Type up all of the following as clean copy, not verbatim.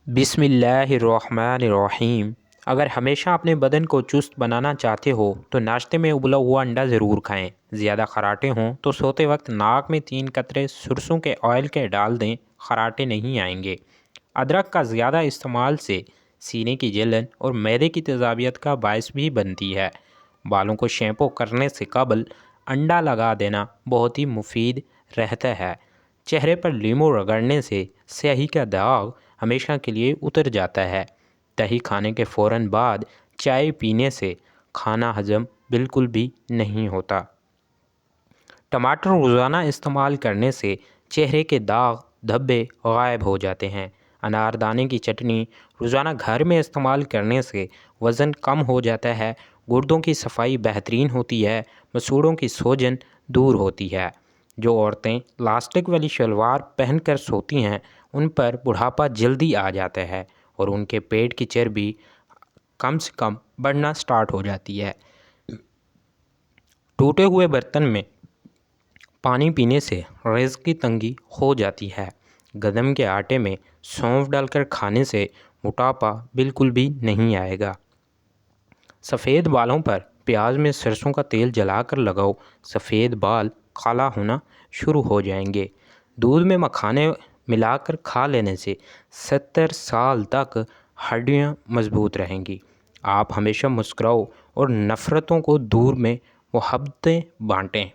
بسم اللہ الرحمن الرحیم۔ اگر ہمیشہ اپنے بدن کو چست بنانا چاہتے ہو تو ناشتے میں ابلا ہوا انڈا ضرور کھائیں۔ زیادہ خراٹے ہوں تو سوتے وقت ناک میں 3 قطرے سرسوں کے آئل کے ڈال دیں، خراٹے نہیں آئیں گے۔ ادرک کا زیادہ استعمال سے سینے کی جلن اور معدے کی تیزابیت کا باعث بھی بنتی ہے۔ بالوں کو شیمپو کرنے سے قبل انڈا لگا دینا بہت ہی مفید رہتا ہے۔ چہرے پر لیموں رگڑنے سے سیاہی کا داغ ہمیشہ کے لیے اتر جاتا ہے۔ دہی کھانے کے فوراً بعد چائے پینے سے کھانا ہضم بالکل بھی نہیں ہوتا۔ ٹماٹر روزانہ استعمال کرنے سے چہرے کے داغ دھبے غائب ہو جاتے ہیں۔ انار دانے کی چٹنی روزانہ گھر میں استعمال کرنے سے وزن کم ہو جاتا ہے، گردوں کی صفائی بہترین ہوتی ہے، مسوڑھوں کی سوجن دور ہوتی ہے۔ جو عورتیں لاسٹک والی شلوار پہن کر سوتی ہیں ان پر بڑھاپا جلدی آ جاتا ہے اور ان کے پیٹ کی چربی کم سے کم بڑھنا سٹارٹ ہو جاتی ہے۔ ٹوٹے ہوئے برتن میں پانی پینے سے رزق کی تنگی ہو جاتی ہے۔ گندم کے آٹے میں سونف ڈال کر کھانے سے موٹاپا بالکل بھی نہیں آئے گا۔ سفید بالوں پر پیاز میں سرسوں کا تیل جلا کر لگاؤ، سفید بال کالا ہونا شروع ہو جائیں گے۔ دودھ میں مکھانے ملا کر کھا لینے سے 70 سال تک ہڈیاں مضبوط رہیں گی۔ آپ ہمیشہ مسکراؤ اور نفرتوں کو دور میں محبتیں بانٹیں۔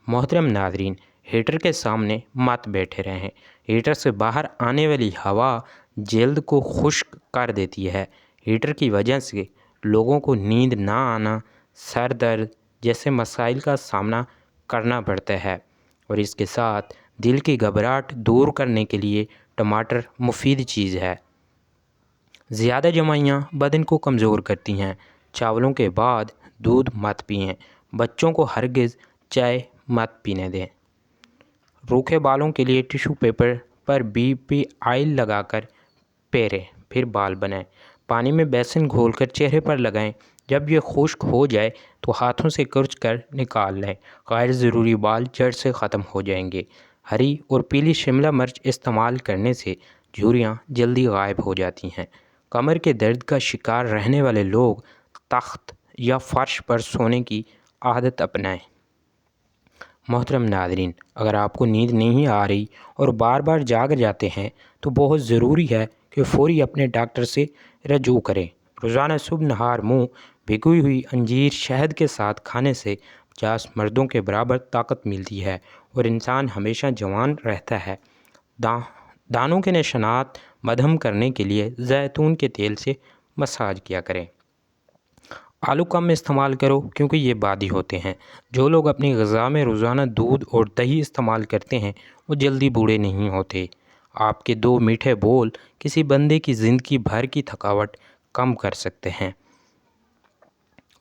محترم ناظرین، ہیٹر کے سامنے مت بیٹھے رہیں۔ ہیٹر سے باہر آنے والی ہوا جلد کو خشک کر دیتی ہے۔ ہیٹر کی وجہ سے لوگوں کو نیند نہ آنا، سر درد جیسے مسائل کا سامنا کرنا پڑتا ہے، اور اس کے ساتھ دل کی گھبراہٹ دور کرنے کے لیے ٹماٹر مفید چیز ہے۔ زیادہ جوائیاں بدن کو کمزور کرتی ہیں۔ چاولوں کے بعد دودھ مت پئیں۔ بچوں کو ہرگز چائے مت پینے دیں۔ روکھے بالوں کے لیے ٹیشو پیپر پر BB آئل لگا کر پیریں، پھر بال بنائیں۔ پانی میں بیسن گھول کر چہرے پر لگائیں۔ جب یہ خشک ہو جائے تو ہاتھوں سے کرچ کر نکال لیں۔ غیر ضروری بال جڑ سے ختم ہو جائیں گے۔ ہری اور پیلی شملہ مرچ استعمال کرنے سے جھریاں جلدی غائب ہو جاتی ہیں۔ کمر کے درد کا شکار رہنے والے لوگ تخت یا فرش پر سونے کی عادت اپنائیں۔ محترم ناظرین، اگر آپ کو نیند نہیں آ رہی اور بار بار جاگ جاتے ہیں تو بہت ضروری ہے کہ فوری اپنے ڈاکٹر سے رجوع کریں۔ روزانہ صبح نہار منہ بھگوئی ہوئی انجیر شہد کے ساتھ کھانے سے 50 مردوں کے برابر طاقت ملتی ہے اور انسان ہمیشہ جوان رہتا ہے۔ دانتوں کے نشانات مدھم کرنے کے لیے زیتون کے تیل سے مساج کیا کریں۔ آلو کم استعمال کرو کیونکہ یہ بادی ہوتے ہیں۔ جو لوگ اپنی غذا میں روزانہ دودھ اور دہی استعمال کرتے ہیں وہ جلدی بوڑھے نہیں ہوتے۔ آپ کے 2 میٹھے بول کسی بندے کی زندگی بھر کی تھکاوٹ کم کر سکتے ہیں۔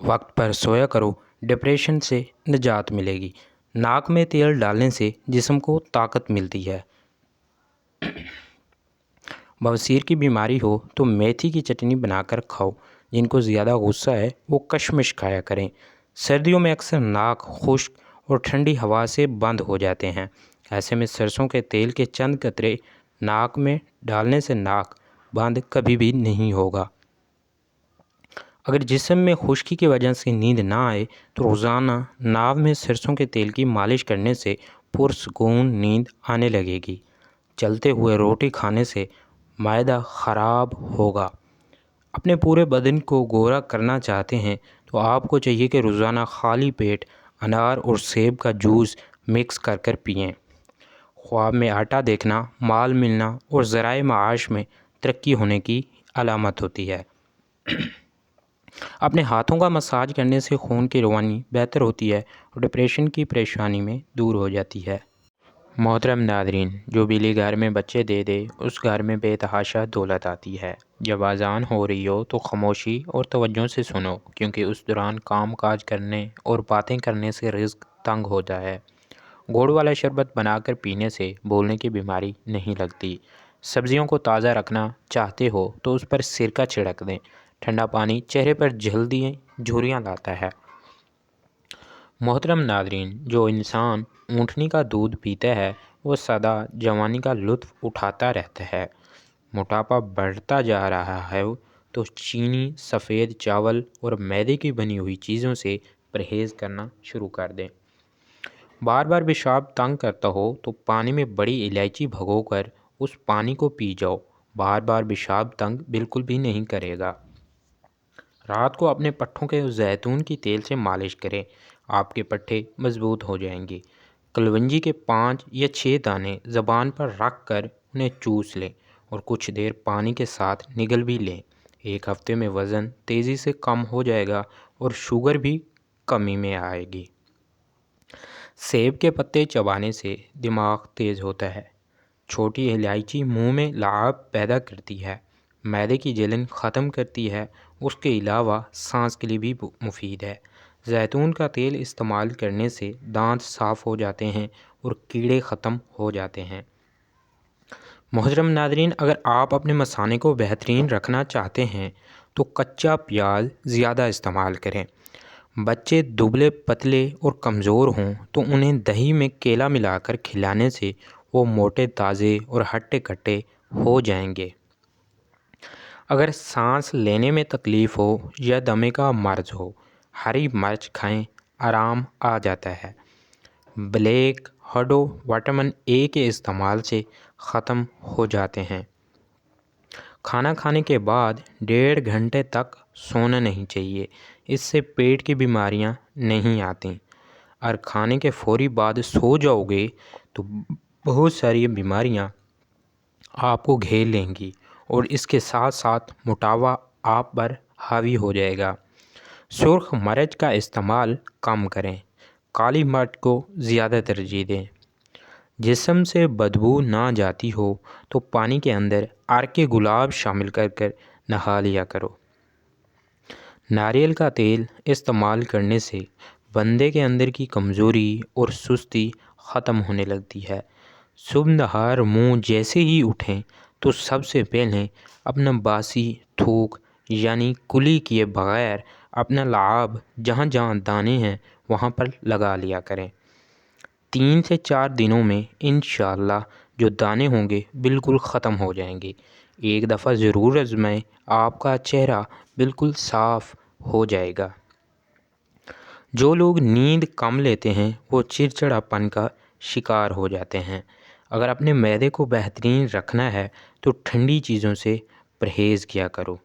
وقت پر سویا کرو، ڈپریشن سے نجات ملے گی۔ ناک میں تیل ڈالنے سے جسم کو طاقت ملتی ہے۔ بواسیر کی بیماری ہو تو میتھی کی چٹنی بنا کر کھاؤ۔ جن کو زیادہ غصہ ہے وہ کشمش کھایا کریں۔ سردیوں میں اکثر ناک خشک اور ٹھنڈی ہوا سے بند ہو جاتے ہیں۔ ایسے میں سرسوں کے تیل کے چند قطرے ناک میں ڈالنے سے ناک بند کبھی بھی نہیں ہوگا۔ اگر جسم میں خشکی کی وجہ سے نیند نہ آئے تو روزانہ ناف میں سرسوں کے تیل کی مالش کرنے سے پرسکون نیند آنے لگے گی۔ چلتے ہوئے روٹی کھانے سے معدہ خراب ہوگا۔ اپنے پورے بدن کو گورا کرنا چاہتے ہیں تو آپ کو چاہیے کہ روزانہ خالی پیٹ انار اور سیب کا جوس مکس کر کر پئیں۔ خواب میں آٹا دیکھنا مال ملنا اور ذرائع معاش میں ترقی ہونے کی علامت ہوتی ہے۔ اپنے ہاتھوں کا مساج کرنے سے خون کی روانی بہتر ہوتی ہے اور ڈپریشن کی پریشانی میں دور ہو جاتی ہے۔ محترم ناظرین، جو بلی گھر میں بچے دے دے اس گھر میں بے تحاشا دولت آتی ہے۔ جب اذان ہو رہی ہو تو خاموشی اور توجہ سے سنو، کیونکہ اس دوران کام کاج کرنے اور باتیں کرنے سے رزق تنگ ہوتا ہے۔ گڑ والا شربت بنا کر پینے سے بولنے کی بیماری نہیں لگتی۔ سبزیوں کو تازہ رکھنا چاہتے ہو تو اس پر سرکہ چھڑک دیں۔ ٹھنڈا پانی چہرے پر جلدی جھریاں لاتا ہے۔ محترم ناظرین، جو انسان اونٹنی کا دودھ پیتا ہے وہ سدا جوانی کا لطف اٹھاتا رہتا ہے۔ موٹاپا بڑھتا جا رہا ہے تو چینی، سفید چاول اور میدے کی بنی ہوئی چیزوں سے پرہیز کرنا شروع کر دیں۔ بار بار پیشاب تنگ کرتا ہو تو پانی میں بڑی الائچی بھگو کر اس پانی کو پی جاؤ، بار بار پیشاب تنگ بالکل بھی نہیں کرے گا۔ رات کو اپنے پٹھوں کے زیتون کی تیل سے مالش کریں، آپ کے پٹھے مضبوط ہو جائیں گے۔ کلونجی کے 5 یا 6 دانے زبان پر رکھ کر انہیں چوس لیں اور کچھ دیر پانی کے ساتھ نگل بھی لیں۔ ایک ہفتے میں وزن تیزی سے کم ہو جائے گا اور شوگر بھی کمی میں آئے گی۔ سیب کے پتے چبانے سے دماغ تیز ہوتا ہے۔ چھوٹی الائچی منہ میں لعاب پیدا کرتی ہے، معدے کی جلن ختم کرتی ہے، اس کے علاوہ سانس کے لیے بھی مفید ہے۔ زیتون کا تیل استعمال کرنے سے دانت صاف ہو جاتے ہیں اور کیڑے ختم ہو جاتے ہیں۔ محترم ناظرین، اگر آپ اپنے مثانے کو بہترین رکھنا چاہتے ہیں تو کچا پیاز زیادہ استعمال کریں۔ بچے دبلے پتلے اور کمزور ہوں تو انہیں دہی میں کیلا ملا کر کھلانے سے وہ موٹے تازے اور ہٹے کٹے ہو جائیں گے۔ اگر سانس لینے میں تکلیف ہو یا دمے کا مرض ہو، ہری مرچ کھائیں، آرام آ جاتا ہے۔ بلیک ہڈو وٹامن اے کے استعمال سے ختم ہو جاتے ہیں۔ کھانا کھانے کے بعد 1.5 گھنٹے تک سونا نہیں چاہیے، اس سے پیٹ کی بیماریاں نہیں آتیں۔ اگر کھانے کے فوری بعد سو جاؤ گے تو بہت ساری بیماریاں آپ کو گھیر لیں گی اور اس کے ساتھ ساتھ موٹاپا آپ پر حاوی ہو جائے گا۔ سرخ مرچ کا استعمال کم کریں، کالی مرچ کو زیادہ ترجیح دیں۔ جسم سے بدبو نہ جاتی ہو تو پانی کے اندر عرق گلاب شامل کر کر نہا لیا کرو۔ ناریل کا تیل استعمال کرنے سے بندے کے اندر کی کمزوری اور سستی ختم ہونے لگتی ہے۔ صبح نہار منہ جیسے ہی اٹھیں تو سب سے پہلے اپنا باسی تھوک یعنی کلی کیے بغیر اپنا لعاب جہاں جہاں دانے ہیں وہاں پر لگا لیا کریں۔ 3 سے 4 دنوں میں انشاءاللہ جو دانے ہوں گے بالکل ختم ہو جائیں گے۔ ایک دفعہ ضرور آزمائیں، آپ کا چہرہ بالکل صاف ہو جائے گا۔ جو لوگ نیند کم لیتے ہیں وہ چڑچڑاپن کا شکار ہو جاتے ہیں۔ اگر اپنے معدے کو بہترین رکھنا ہے تو ٹھنڈی چیزوں سے پرہیز کیا کرو۔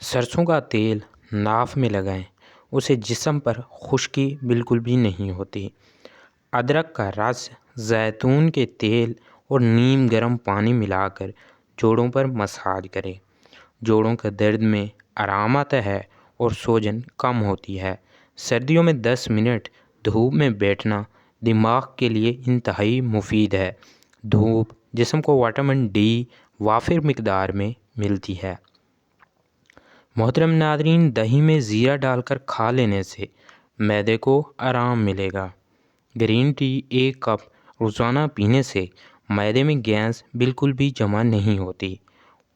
سرسوں کا تیل ناف میں لگائیں، اسے جسم پر خشکی بالکل بھی نہیں ہوتی۔ ادرک کا رس، زیتون کے تیل اور نیم گرم پانی ملا کر جوڑوں پر مساج کریں، جوڑوں کے درد میں آرام آتا ہے اور سوجن کم ہوتی ہے۔ سردیوں میں 10 منٹ دھوپ میں بیٹھنا دماغ کے لیے انتہائی مفید ہے۔ دھوپ جسم کو وٹامن ڈی وافر مقدار میں ملتی ہے۔ محترم ناظرین، دہی میں زیرہ ڈال کر کھا لینے سے معدے کو آرام ملے گا۔ گرین ٹی 1 کپ روزانہ پینے سے معدے میں گیس بالکل بھی جمع نہیں ہوتی۔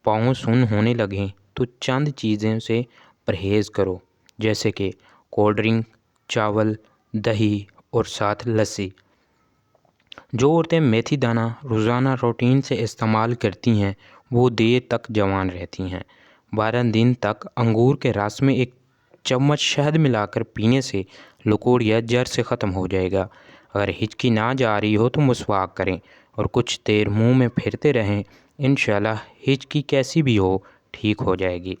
پاؤں سن ہونے لگیں تو چند چیزوں سے پرہیز کرو، جیسے کہ کولڈ ڈرنک، چاول، دہی اور ساتھ لسی۔ جو عورتیں میتھی دانہ روزانہ روٹین سے استعمال کرتی ہیں وہ دیر تک جوان رہتی ہیں۔ 12 دن تک انگور کے رس میں 1 چمچ شہد ملا کر پینے سے لکوڑ یا جر سے ختم ہو جائے گا۔ اگر ہچکی نہ جا رہی ہو تو مسواک کریں اور کچھ دیر منہ میں پھرتے رہیں، انشاءاللہ ہچکی کیسی بھی ہو ٹھیک ہو جائے گی۔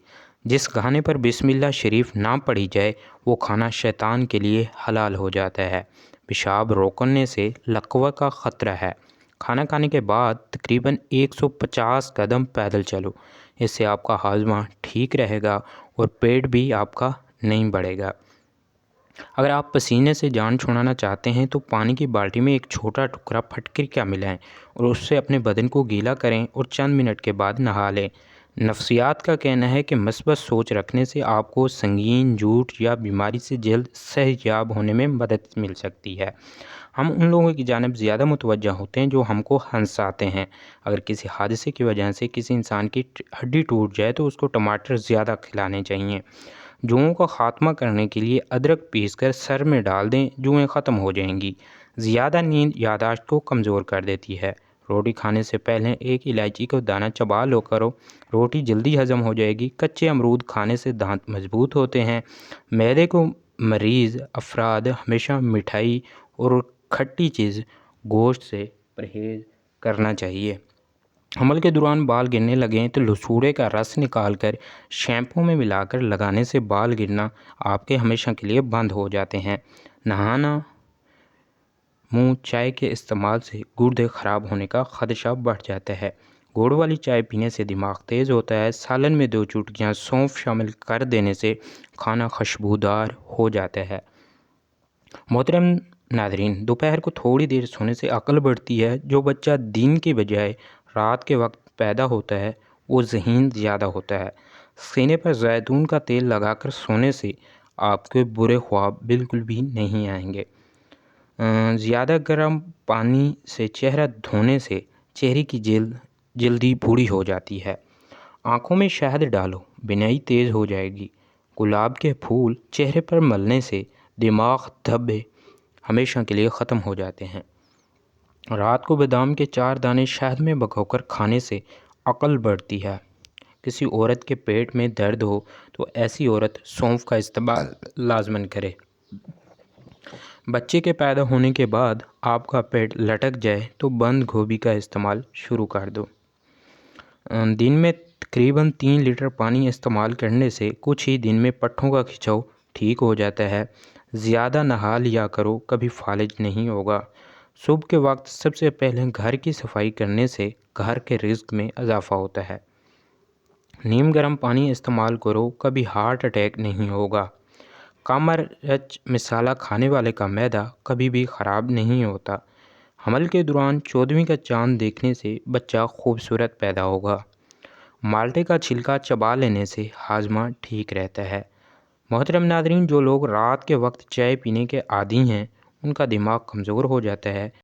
جس کھانے پر بسم اللہ شریف نہ پڑھی جائے وہ کھانا شیطان کے لیے حلال ہو جاتا ہے۔ پیشاب روکنے سے لقوہ کا خطرہ ہے۔ کھانا کھانے کے بعد تقریباً 150 قدم پیدل چلو، اس سے آپ کا ہاضمہ ٹھیک رہے گا اور پیٹ بھی آپ کا نہیں بڑھے گا۔ اگر آپ پسینے سے جان چھڑانا چاہتے ہیں تو پانی کی بالٹی میں 1 چھوٹا ٹکڑا پھٹکری کا ملائیں اور اس سے اپنے بدن کو گیلا کریں اور چند منٹ کے بعد نہا لیں۔ نفسیات کا کہنا ہے کہ مثبت سوچ رکھنے سے آپ کو سنگین جھوٹ یا بیماری سے جلد صحت یاب ہونے میں مدد مل سکتی ہے۔ ہم ان لوگوں کی جانب زیادہ متوجہ ہوتے ہیں جو ہم کو ہنساتے ہیں۔ اگر کسی حادثے کی وجہ سے کسی انسان کی ہڈی ٹوٹ جائے تو اس کو ٹماٹر زیادہ کھلانے چاہیے۔ جوؤں کا خاتمہ کرنے کے لیے ادرک پیس کر سر میں ڈال دیں، جوئیں ختم ہو جائیں گی۔ زیادہ نیند یادداشت کو کمزور کر دیتی ہے۔ روٹی کھانے سے پہلے ایک الائچی کو دانہ چبا لو کرو، روٹی جلدی ہضم ہو جائے گی۔ کچے امرود کھانے سے دانت مضبوط ہوتے ہیں۔ معدے کو مریض افراد ہمیشہ مٹھائی اور کھٹی چیز گوشت سے پرہیز کرنا چاہیے۔ حمل کے دوران بال گرنے لگیں تو لسوڑے کا رس نکال کر شیمپو میں ملا کر لگانے سے بال گرنا آپ کے ہمیشہ کے لیے بند ہو جاتے ہیں۔ نہانا منہ چائے کے استعمال سے گردے خراب ہونے کا خدشہ بڑھ جاتا ہے۔ گڑ والی چائے پینے سے دماغ تیز ہوتا ہے۔ سالن میں 2 چٹکیاں سونف شامل کر دینے سے کھانا خوشبودار ہو جاتا ہے۔ محترم ناظرین، دوپہر کو تھوڑی دیر سونے سے عقل بڑھتی ہے۔ جو بچہ دن کے بجائے رات کے وقت پیدا ہوتا ہے وہ ذہین زیادہ ہوتا ہے۔ سینے پر زیتون کا تیل لگا کر سونے سے آپ کے برے خواب بالکل بھی نہیں آئیں گے۔ زیادہ گرم پانی سے چہرہ دھونے سے چہرے کی جلدی بوڑھی ہو جاتی ہے۔ آنکھوں میں شہد ڈالو، بینائی تیز ہو جائے گی۔ گلاب کے پھول چہرے پر ملنے سے دماغ دھبے ہمیشہ کے لیے ختم ہو جاتے ہیں۔ رات کو بادام کے 4 دانے شہد میں بھگو کر کھانے سے عقل بڑھتی ہے۔ کسی عورت کے پیٹ میں درد ہو تو ایسی عورت سونف کا استعمال لازماً کرے۔ بچے کے پیدا ہونے کے بعد آپ کا پیٹ لٹک جائے تو بند گوبھی کا استعمال شروع کر دو۔ دن میں تقریباً 3 لیٹر پانی استعمال کرنے سے کچھ ہی دن میں پٹھوں کا کھچاؤ ٹھیک ہو جاتا ہے۔ زیادہ نہا لیا کرو، کبھی فالج نہیں ہوگا۔ صبح کے وقت سب سے پہلے گھر کی صفائی کرنے سے گھر کے رزق میں اضافہ ہوتا ہے۔ نیم گرم پانی استعمال کرو، کبھی ہارٹ اٹیک نہیں ہوگا۔ کم مرچ مصالحہ کھانے والے کا معدہ کبھی بھی خراب نہیں ہوتا۔ حمل کے دوران 14ویں کا چاند دیکھنے سے بچہ خوبصورت پیدا ہوگا۔ مالٹے کا چھلکا چبا لینے سے ہاضمہ ٹھیک رہتا ہے۔ محترم ناظرین، جو لوگ رات کے وقت چائے پینے کے عادی ہیں ان کا دماغ کمزور ہو جاتا ہے۔